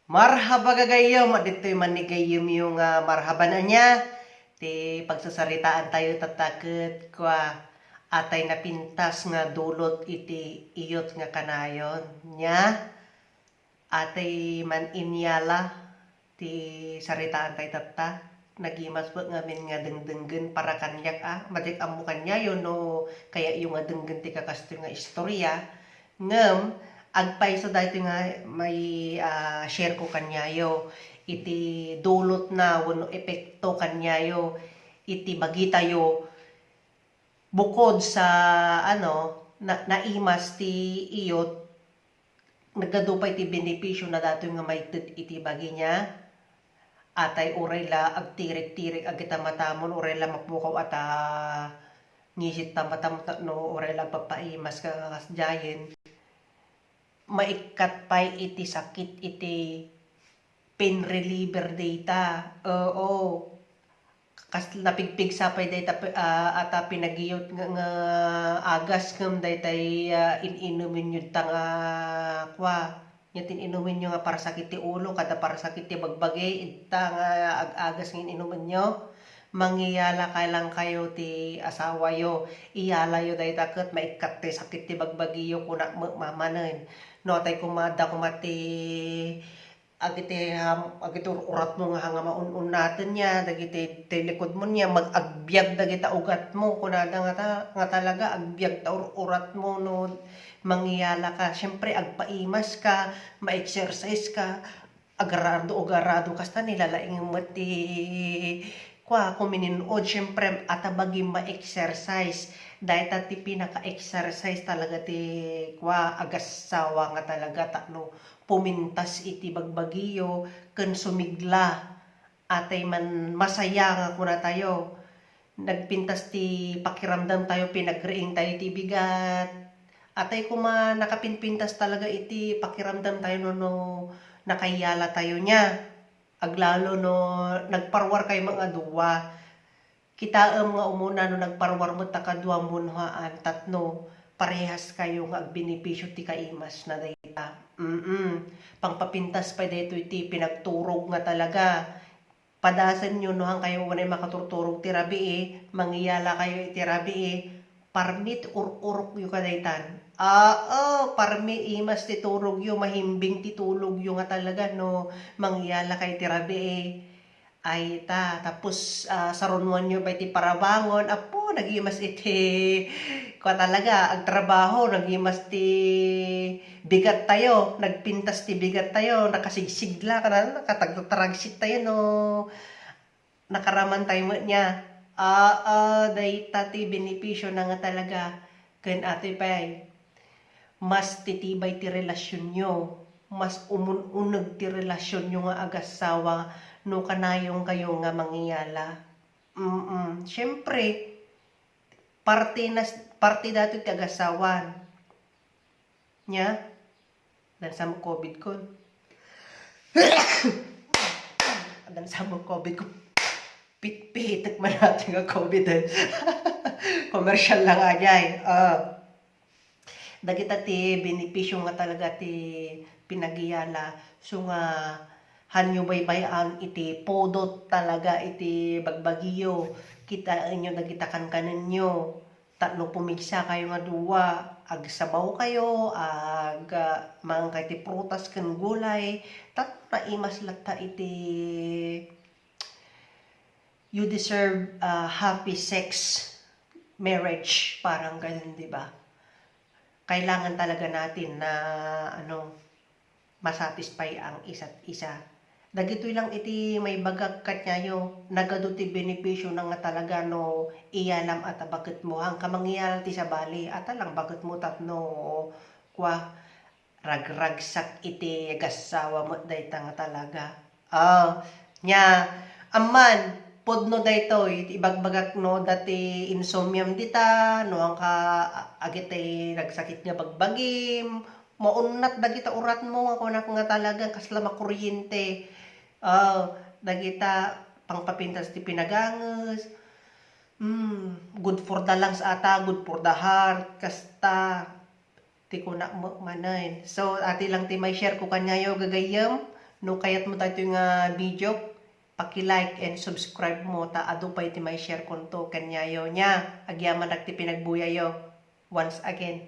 Marhaba gagayom, dito'y manigayom yung marhaba na niya. Ti pagsasaritaan tayo tatakot kwa atay napintas nga dulot iti iyot nga kanayon niya. Atay man inyala ti saritaan tayo tatta. Nagimas po ngamin nga dengdenggen para kanyak matik amo kanya yun no kaya yung nga denggen ti kakasto nga istorya ngem agpaiso dahito nga may share ko kanyayo iti dulot na wano epekto kanyayo iti bagitayo bukod sa naimas ti iyot naggadupay ti benepisyo na dato nga may iti bagi niya atay uray la agtirik-tirik agita matamon uray la mapukaw ata ngisit tamatamta no uray la papaimas ka kasjayen maikat pay iti sakit iti pain reliever data. Oo. Kas napigpig sapay data ata pinagiyot nga agas ngem daytay ininumin yun tanga kwa yatin inumin nyo nga para sakit ti ulo kada para sakit ti bagbagay ita nga ag-agas ngin inumin nyo mangyayala kay lang kayo ti asawa yo iyala yo dayta ket maikat ti sakit ti bagbagiyo kuna mamanen no tay kumada kumati agiti urat mo nga hanga maun-un natin niya dagiti likod mo niya mag-agbyag dagita ugat mo kunada nga talaga agbyag ta urat mo no mangyayala ka syempre agpaimas ka ma-exercise ka agarado kasta nilalaing mo ti kumininuod syempre atabagi ma-exercise dahil ti pinaka-exercise talaga ti agasawa nga talaga takno pumintas iti bagbagiyo ken sumigla atay man masaya nga kuna tayo nagpintas ti pakiramdam tayo pinagriing tayo ti bigat atay kuma nakapinpintas talaga iti pakiramdam tayo no nakayala tayo niya aglalo no nagparwar kay mga duwa kitaem nga umuna no nagparwar mo takadwa munhaan tatno parehas kayo nga agbenepisyo ti kaimas na dayta. Pangpapintas pa dito iti pinagturog nga talaga. Padasan nyo no hang kayo wanay makaturturog ti rabi mangyayala kayo iti rabi parmit ururok yu kadaytan. Parmi imas ti turog yu mahimbing ti tulog yu nga talaga no mangyayala kayo ti rabi ay tapos sarunwan nyo ba iti parabangon apo nagimas iti talaga agtrabaho nagimas ti bigat tayo nagpintas ti bigat tayo nakasigsigla kana nakatagtaragsit tayo no nakaraman tayo niya dayta ti benepisyo na nga talaga ken ate pay mas titibay ti relasyon nyo mas umununag ti relasyon nyo nga agasawa no kanayong kayo nga mangyayala. Syempre, parte dato ti agasawan. Nya? Dan sa mo COVID ko. Dan sa mo COVID ko. Pitak man natin nga COVID. Commercial lang ajay. Dagita ti benepisyo nga talaga ti pinagiyala. So nga hanyo baybayan iti podot talaga iti bagbagiyo kita inyo nagitakan kanan nyo tatlo pumigsa kayo nga duwa agsabaw kayo mangkay ti prutas ken gulay tatlo naimas latta iti you deserve happy sex marriage parang ganun di ba kailangan talaga natin na masatisfy ang isa't isa dagitoy lang iti may bagag katyayo nagado ti benepisyo na nga talaga no iyalam at bakit mo hang kamangyal ti sa bali at lang bakit mo tatno ragragsak iti gasawa mo dayta nga talaga nya amman podno daytoy ibagbagak no dati insomnium dita no ang ka agitay nagsakit nga bagbagim maunat dagita urat mo nga kunak nga talaga kasla makuryente dagita pangpapintas ti pinaganges good for the lungs ata good for the heart kasta ti kuna mo manen so ati lang ti may share ko kanyayo gagayem No kayat mo tayo nga video, paki-like and subscribe mo ta adu pa iti may share konto kanyayo nya agyaman ti pinagbuyayo once again.